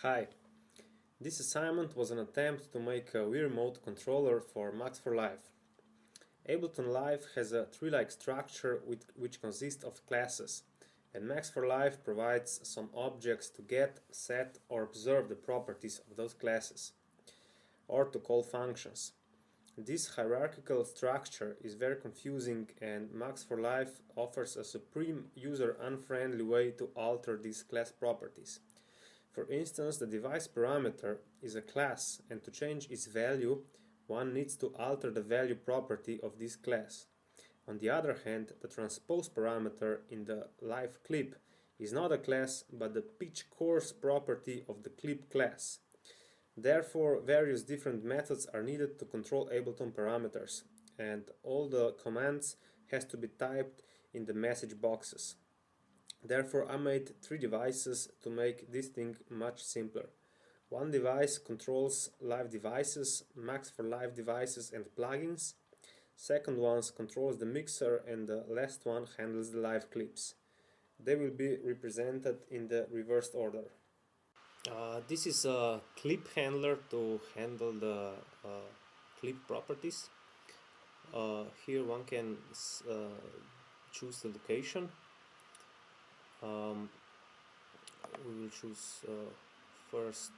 Hi, this assignment was an attempt to make a Wii Remote controller for Max for Live. Ableton Live has a tree-like structure which consists of classes, and Max for Live provides some objects to get, set, or observe the properties of those classes, or to call functions. This hierarchical structure is very confusing, and Max for Live offers a supreme user-unfriendly way to alter these class properties. For instance, the device parameter is a class, and to change its value, one needs to alter the value property of this class. On the other hand, the transpose parameter in the live clip is not a class, but the pitch coarse property of the clip class. Therefore, various different methods are needed to control Ableton parameters, and all the commands has to be typed in the message boxes. Therefore, I made 3 devices to make this thing much simpler. One device controls live devices, Max for Live devices and plugins. Second one controls the mixer, and the last one handles the live clips. They will be represented in the reversed order. This is a clip handler to handle the clip properties. Here one can choose the location. We will choose first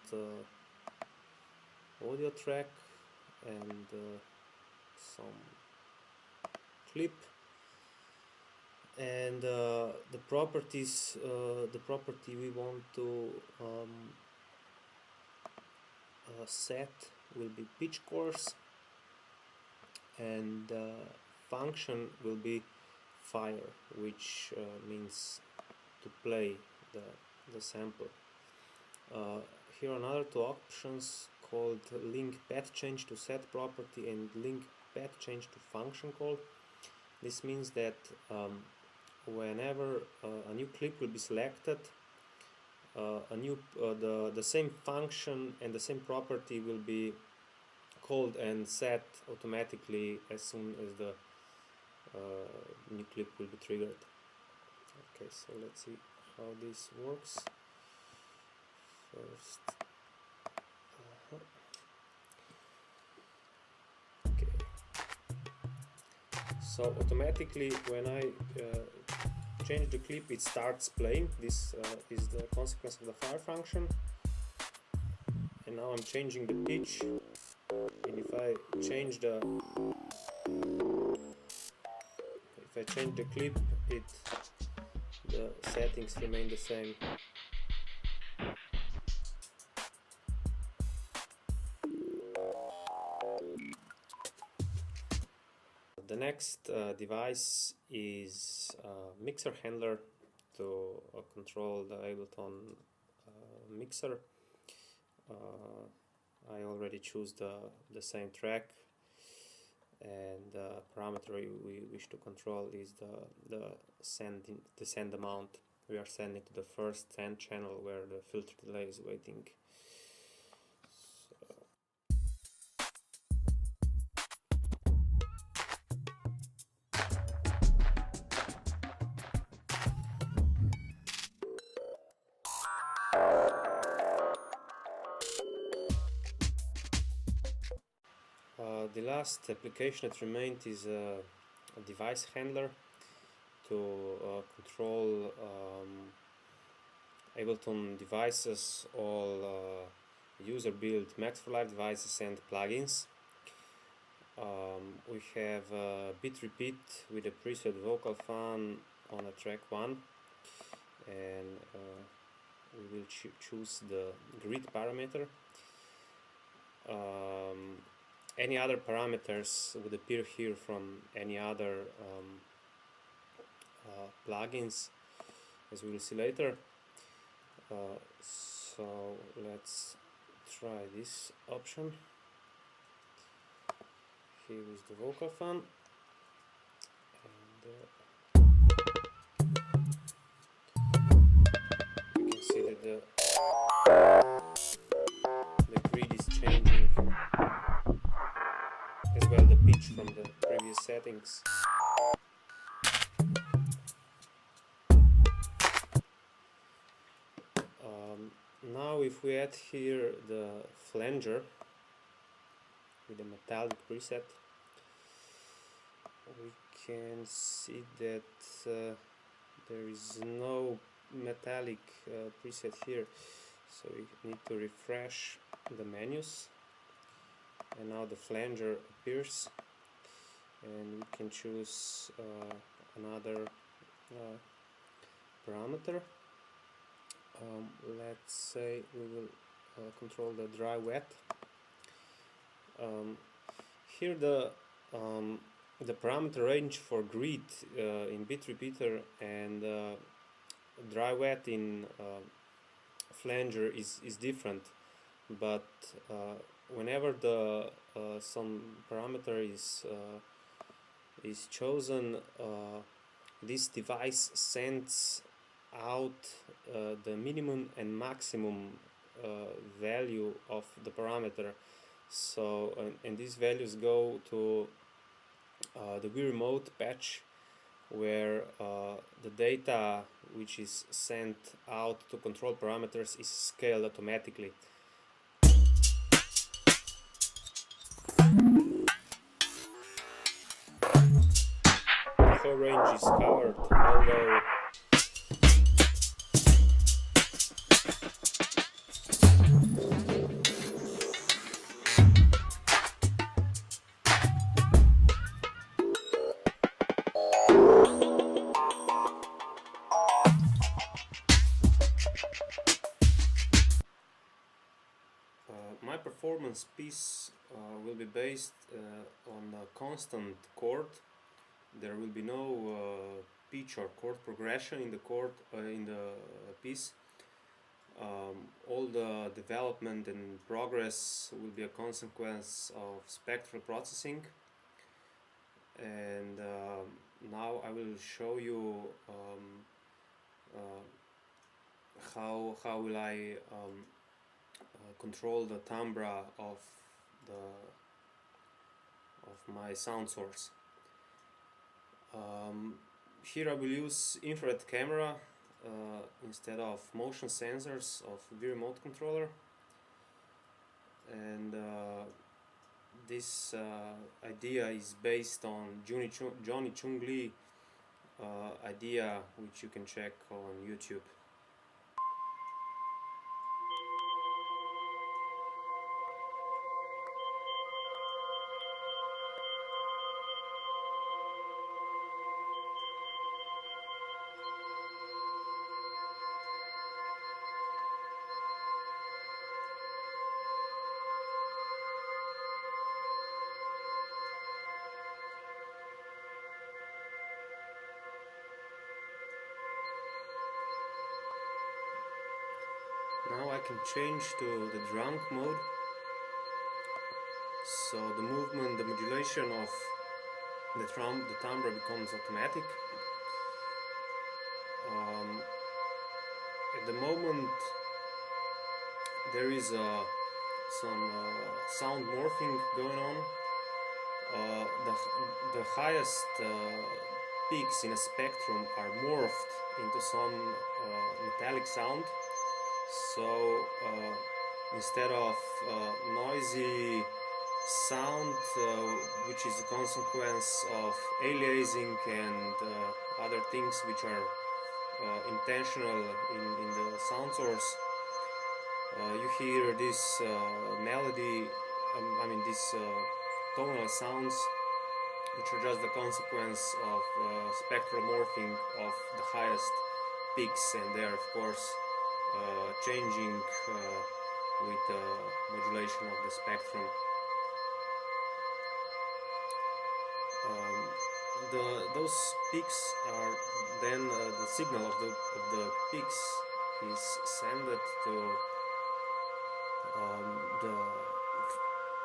audio track and some clip, and the properties, the property we want to set will be pitch coarse, and function will be fire, which means to play the sample. Here are another 2 options called link path change to set property and link path change to function call. This means that whenever a new clip will be selected, the same function and the same property will be called and set automatically as soon as the new clip will be triggered. Okay, so let's see how this works. First, okay. So automatically, when I change the clip, it starts playing. This is the consequence of the fire function. And now I'm changing the pitch. And if I change the clip, the settings remain the same. The next device is a mixer handler to control the Ableton mixer. I already choose the same track, and the parameter we wish to control is the send amount. We are sending to the first send channel where the filter delay is waiting. The last application that remained is a device handler to control Ableton devices, all user-built Max for Live devices and plugins. We have a bit repeat with a preset vocal fan on a track 1, and we will choose the grid parameter. Any other parameters would appear here from any other plugins, as we will see later. So let's try this option. Here is the vocal fan, and you can see that the grid is changing, as well the pitch from the previous settings. Now we if we add here the flanger with the metallic preset, we can see that there is no metallic preset here, so we need to refresh the menus, and now the flanger appears, and we can choose another parameter. Let's say we will control the dry wet. Here the parameter range for grid in bit repeater and dry wet in flanger is different, but whenever the some parameter is chosen, this device sends out the minimum and maximum value of the parameter. So and these values go to the Wii Remote patch, where the data which is sent out to control parameters is scaled automatically. The whole range is covered, although my performance piece will be based on a constant chord. There will be no pitch or chord progression in the piece. All the development and progress will be a consequence of spectral processing, and now I will show you how will I control the timbre of my sound source. Here I will use infrared camera instead of motion sensors of Wii Remote controller, and this idea is based on Johnny Chung Lee idea, which you can check on YouTube. Now I can change to the drunk mode, so the movement, the modulation of the timbre becomes automatic. At the moment there is some sound morphing going on. The highest peaks in a spectrum are morphed into some metallic sound. So instead of noisy sound, which is a consequence of aliasing and other things which are intentional in the sound source, you hear this melody, these tonal sounds, which are just the consequence of spectral morphing of the highest peaks, and they are of course changing with the modulation of the spectrum. Those peaks are then the signal of the peaks is sent to the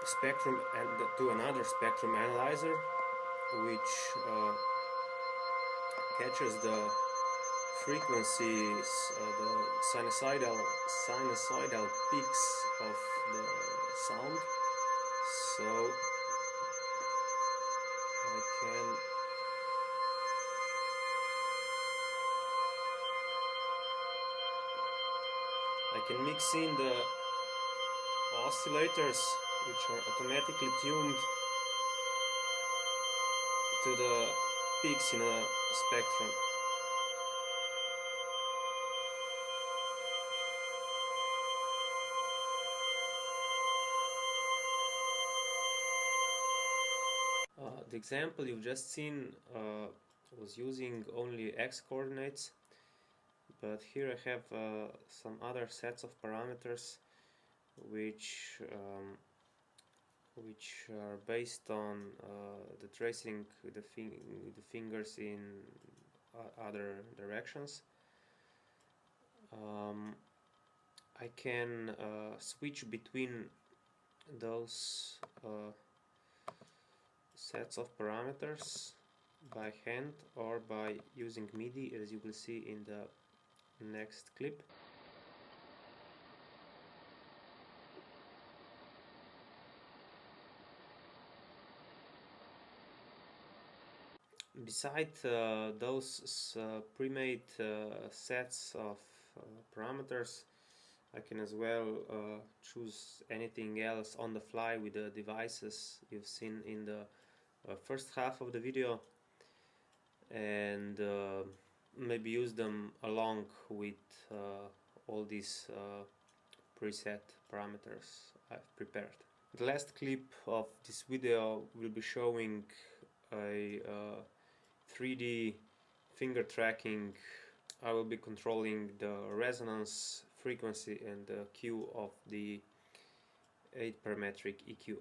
spectrum and to another spectrum analyzer, which catches the frequencies, the sinusoidal peaks of the sound. So I I can mix in the oscillators, which are automatically tuned to the peaks in a spectrum. The example you've just seen was using only x coordinates, but here I have some other sets of parameters which are based on the tracing the fingers in other directions. I can switch between those sets of parameters by hand or by using MIDI, as you will see in the next clip. Besides those pre-made sets of parameters, I can as well choose anything else on the fly with the devices you've seen in the first half of the video, and maybe use them along with all these preset parameters I've prepared. The last clip of this video will be showing a 3D finger tracking. I will be controlling the resonance, frequency and the Q of the 8 parametric EQ.